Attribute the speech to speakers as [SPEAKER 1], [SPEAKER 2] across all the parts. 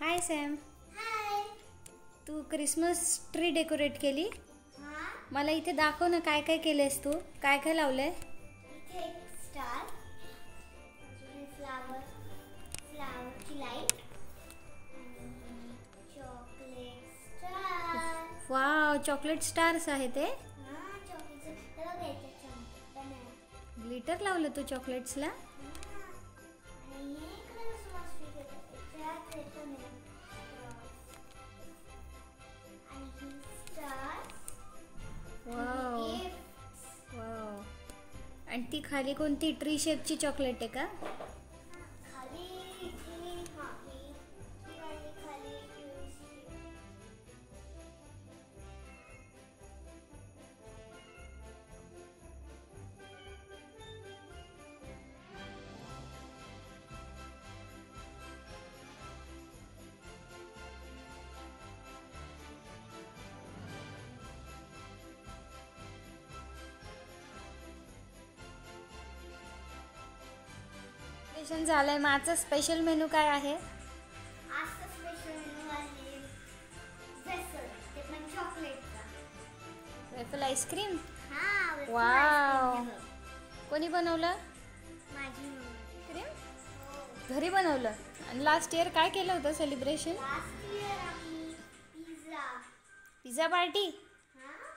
[SPEAKER 1] हाय Sam,
[SPEAKER 2] हाय.
[SPEAKER 1] तू Christmas tree decorate केली?
[SPEAKER 2] हां.
[SPEAKER 1] मला इथे दाखव ना, काय काय केलेस तू? काय काय लावलंय?
[SPEAKER 2] इथे एक स्टार, अजून फ्लावरची लाईट आणि chocolate star.
[SPEAKER 1] Wow, chocolate stars आहे ते.
[SPEAKER 2] हां, चॉकलेट त्याला घ्यायचं बनाना.
[SPEAKER 1] ग्लिटर लावलं तू चॉकलेट्सला?
[SPEAKER 2] आणि हे क्रिसमस ट्री त्याच्यात हे पण आहे. आणि ही स्टार.
[SPEAKER 1] Wow wow. आणि ती खाली कोणती ट्री शेपची चॉकलेट आहे का?
[SPEAKER 2] खाली इथे हां ही वाली खाली
[SPEAKER 1] झालंय. माझं स्पेशल मेनू काय आहे?
[SPEAKER 2] आजचा स्पेशल मेनू आहे वेफर, ते पण चॉकलेटचा.
[SPEAKER 1] Waffle ice cream.
[SPEAKER 2] हां, वेफर
[SPEAKER 1] वाव.
[SPEAKER 2] आईस्क्रीम.
[SPEAKER 1] कोणी बनवलं?
[SPEAKER 2] माझी मम्मी.
[SPEAKER 1] क्रीम घरी बनवलं. आणि लास्ट इयर काय केलं होतं सेलिब्रेशन?
[SPEAKER 2] लास्ट इयर आम्ही
[SPEAKER 1] पिझ्झा पार्टी.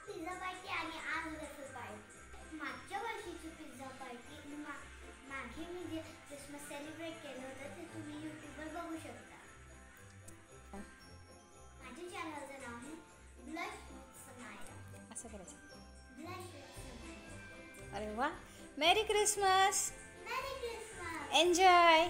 [SPEAKER 2] पिझ्झा पार्टी आणि आज वेफर पार्टी. मागच्या वर्षीची पिझ्झा पार्टी मागे मी जे क्रिसमस सेलिब्रेट केलं होतं ते तुम्ही यूट्यूबवर बघू शकता. माझ्या चॅनलचं नाव आहे ब्लश विथ समाया.
[SPEAKER 1] असं करायचं.
[SPEAKER 2] ब्लश विथ समाया.
[SPEAKER 1] अरे वा. मेरी क्रिसमस.
[SPEAKER 2] मेरी क्रिसमस.
[SPEAKER 1] एन्जॉय.